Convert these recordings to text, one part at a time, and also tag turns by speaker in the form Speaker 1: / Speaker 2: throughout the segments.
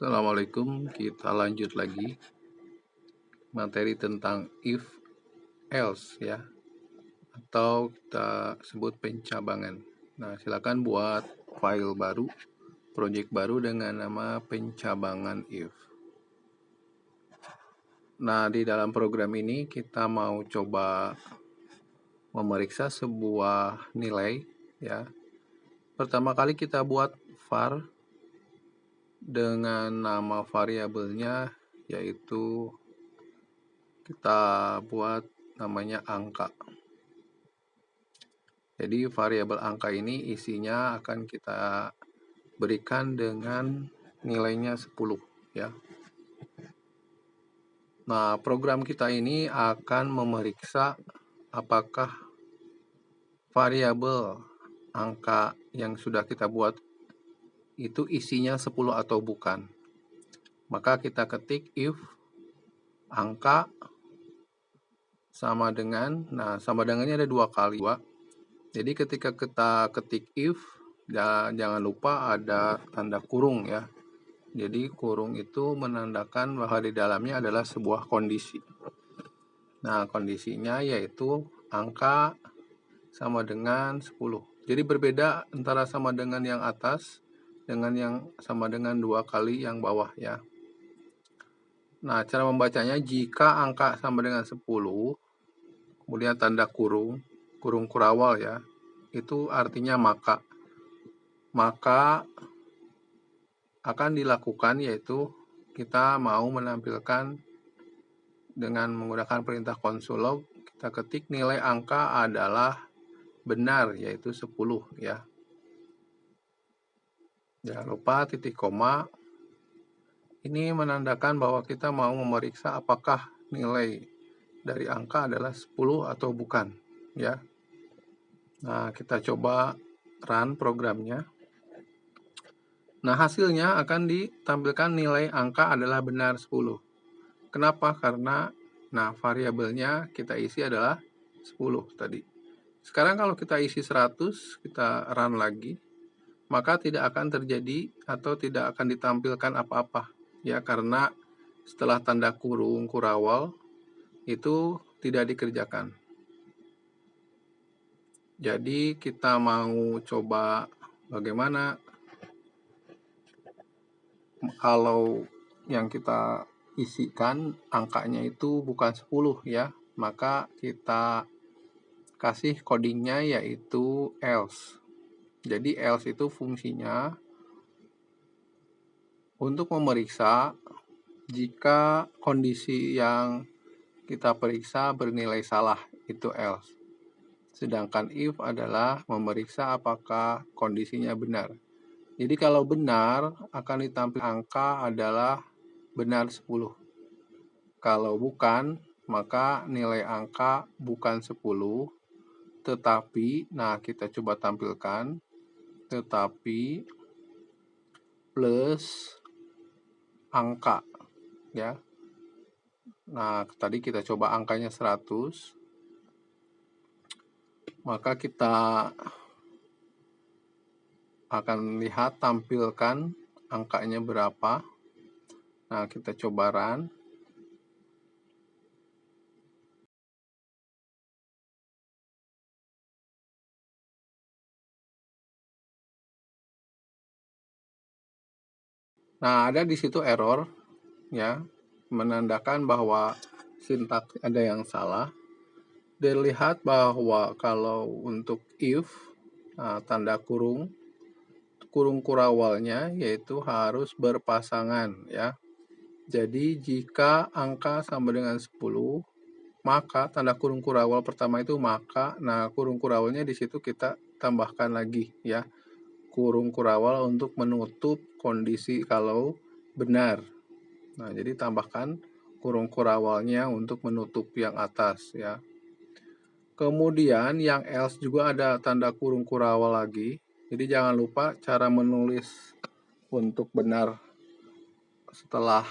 Speaker 1: Assalamualaikum, kita lanjut lagi materi tentang if else ya, atau kita sebut pencabangan. Nah, silakan buat file baru, project baru dengan nama pencabangan if. Nah, di dalam program ini kita mau coba memeriksa sebuah nilai ya. Pertama kali kita buat var dengan nama variabelnya yaitu kita buat namanya angka. Jadi variabel angka ini isinya akan kita berikan dengan nilainya 10 ya. Nah, program kita ini akan memeriksa apakah variabel angka yang sudah kita buat itu isinya 10 atau bukan. Maka kita ketik if angka sama dengan, nah sama dengannya ada 2 kali. Jadi ketika kita ketik if, jangan lupa ada tanda kurung ya. Jadi kurung itu menandakan bahwa di dalamnya adalah sebuah kondisi. Nah, kondisinya yaitu angka sama dengan 10. Jadi berbeda antara sama dengan yang atas dengan yang sama dengan 2 kali yang bawah ya. Nah, cara membacanya jika angka sama dengan 10, kemudian tanda kurung kurawal ya, itu artinya maka akan dilakukan yaitu kita mau menampilkan dengan menggunakan perintah konsul, kita ketik nilai angka adalah benar yaitu 10 ya. Jangan lupa titik koma. Ini menandakan bahwa kita mau memeriksa apakah nilai dari angka adalah 10 atau bukan ya. Nah, kita coba run programnya. Nah, hasilnya akan ditampilkan nilai angka adalah benar 10. Kenapa? Karena variabelnya kita isi adalah 10 tadi. Sekarang kalau kita isi 100, kita run lagi, maka tidak akan terjadi atau tidak akan ditampilkan apa-apa ya, karena setelah tanda kurung kurawal itu tidak dikerjakan. Jadi kita mau coba bagaimana kalau yang kita isikan angkanya itu bukan 10 ya, maka kita kasih codingnya yaitu else. Jadi else itu fungsinya untuk memeriksa jika kondisi yang kita periksa bernilai salah, itu else. Sedangkan if adalah memeriksa apakah kondisinya benar. Jadi kalau benar akan ditampilkan angka adalah benar 10. Kalau bukan, maka nilai angka bukan 10, tetapi, nah kita coba tampilkan, tetapi plus angka ya. Nah, tadi kita coba angkanya 100, maka kita akan lihat tampilkan angkanya berapa. Nah, kita coba run. Nah, ada di situ error ya, menandakan bahwa sintaks ada yang salah. Dilihat bahwa kalau untuk if, tanda kurung kurawalnya yaitu harus berpasangan ya. Jadi jika angka sama dengan 10, maka tanda kurung kurawal pertama itu maka, nah kurung kurawalnya di situ kita tambahkan lagi ya. Kurung kurawal untuk menutup kondisi kalau benar. Nah, jadi tambahkan kurung kurawalnya untuk menutup yang atas ya. Kemudian yang else juga ada tanda kurung kurawal lagi. Jadi jangan lupa cara menulis untuk benar setelah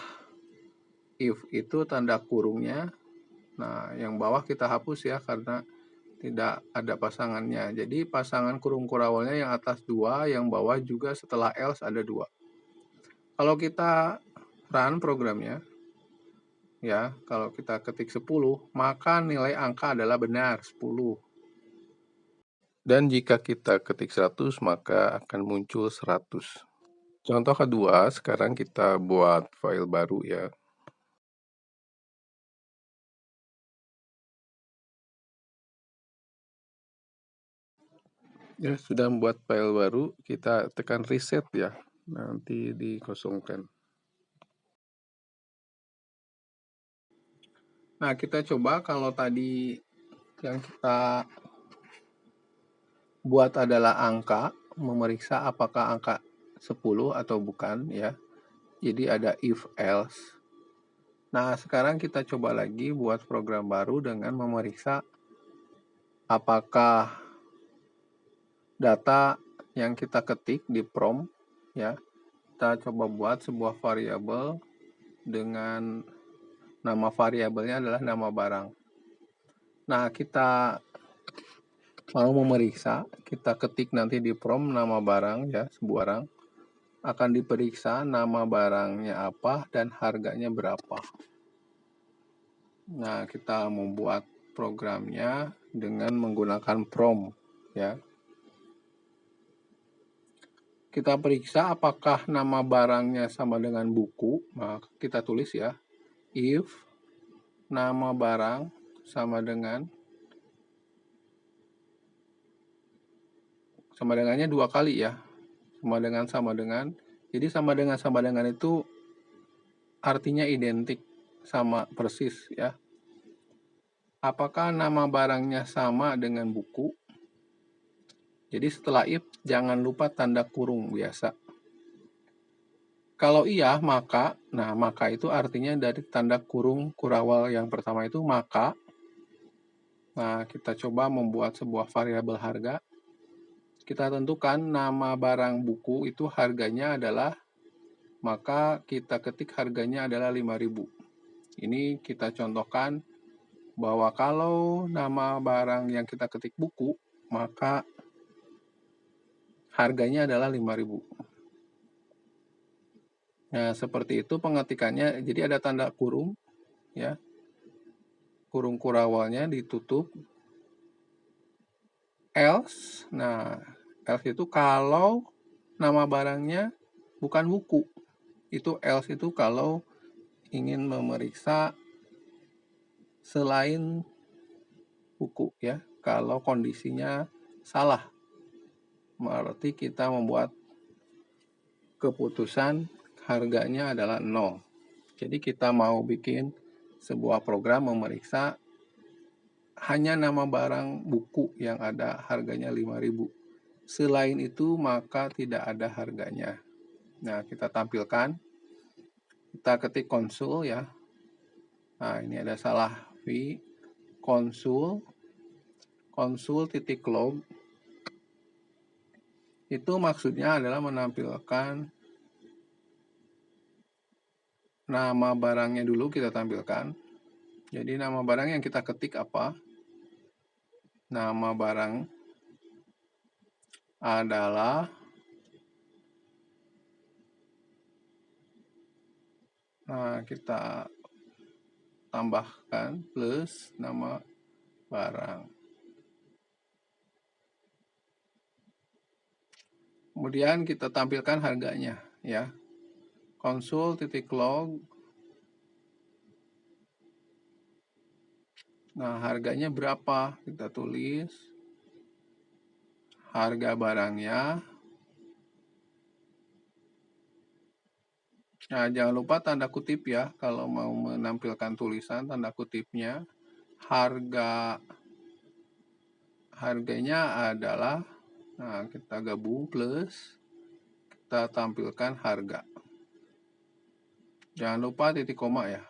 Speaker 1: if itu tanda kurungnya. Nah, yang bawah kita hapus ya karena tidak ada pasangannya. Jadi pasangan kurung kurawalnya yang atas 2, yang bawah juga setelah else ada 2. Kalau kita run programnya, ya, kalau kita ketik 10, maka nilai angka adalah benar, 10. Dan jika kita ketik 100, maka akan muncul 100. Contoh kedua, sekarang kita buat file baru ya. Ya, sudah membuat file baru, kita tekan reset ya, nanti dikosongkan. Nah, kita coba kalau tadi yang kita buat adalah angka, memeriksa apakah angka 10 atau bukan ya. Jadi ada if else. Nah, sekarang kita coba lagi buat program baru dengan memeriksa apakah data yang kita ketik di prompt ya. Kita coba buat sebuah variabel dengan nama variabelnya adalah nama barang. Nah, kita mau memeriksa, kita ketik nanti di prompt nama barang ya, sebuah barang. Akan diperiksa nama barangnya apa dan harganya berapa. Nah, kita membuat programnya dengan menggunakan prompt ya. Kita periksa apakah nama barangnya sama dengan buku. Nah, kita tulis ya, if nama barang sama dengannya 2 kali ya. Sama dengan. Jadi sama dengan itu artinya identik, sama persis ya. Apakah nama barangnya sama dengan buku? Jadi setelah if, jangan lupa tanda kurung biasa. Kalau iya, maka itu artinya dari tanda kurung kurawal yang pertama itu maka. Nah, kita coba membuat sebuah variabel harga. Kita tentukan nama barang buku itu harganya adalah, maka kita ketik harganya adalah 5.000. Ini kita contohkan bahwa kalau nama barang yang kita ketik buku, maka harganya adalah 5.000. Nah, seperti itu pengetikannya. Jadi ada tanda kurung ya. Kurung kurawalnya ditutup. Else. Nah, else itu kalau nama barangnya bukan buku. Itu else itu kalau ingin memeriksa selain buku ya. Kalau kondisinya salah, berarti kita membuat keputusan harganya adalah 0. Jadi kita mau bikin sebuah program memeriksa hanya nama barang buku yang ada harganya 5.000. Selain itu maka tidak ada harganya. Nah, kita tampilkan. Kita ketik konsul ya. Nah, ini ada salah v konsul titik log. Itu maksudnya adalah menampilkan nama barangnya dulu kita tampilkan. Jadi nama barang yang kita ketik apa? Nama barang adalah, nah kita tambahkan plus nama barang. Kemudian kita tampilkan harganya ya. Konsul titik log. Nah, harganya berapa? Kita tulis harga barangnya. Nah, jangan lupa tanda kutip ya kalau mau menampilkan tulisan tanda kutipnya. Harganya adalah, nah kita gabung plus, kita tampilkan harga. Jangan lupa titik koma ya.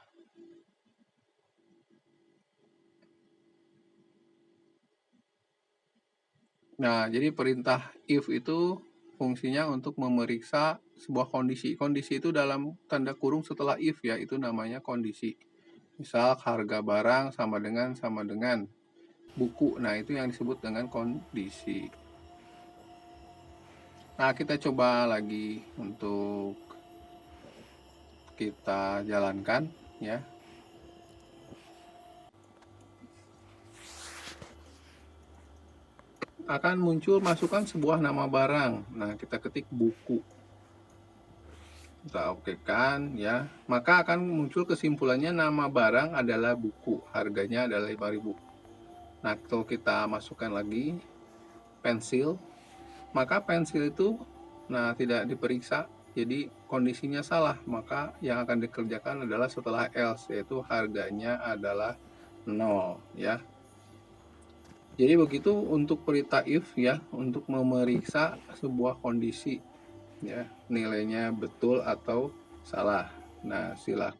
Speaker 1: Nah, jadi perintah if itu fungsinya untuk memeriksa sebuah kondisi. Kondisi itu dalam tanda kurung setelah if ya, itu namanya kondisi. Misal harga barang sama dengan buku. Nah, itu yang disebut dengan kondisi. Nah, kita coba lagi untuk kita jalankan ya. Akan muncul masukkan sebuah nama barang. Nah, kita ketik buku. Kita okekan ya. Maka akan muncul kesimpulannya nama barang adalah buku. Harganya adalah 5.000. Nah, kalau kita masukkan lagi pensil, maka pensil itu tidak diperiksa. Jadi kondisinya salah, maka yang akan dikerjakan adalah setelah else, yaitu harganya adalah 0 ya. Jadi begitu untuk perintah if ya, untuk memeriksa sebuah kondisi ya, nilainya betul atau salah. Nah, silakan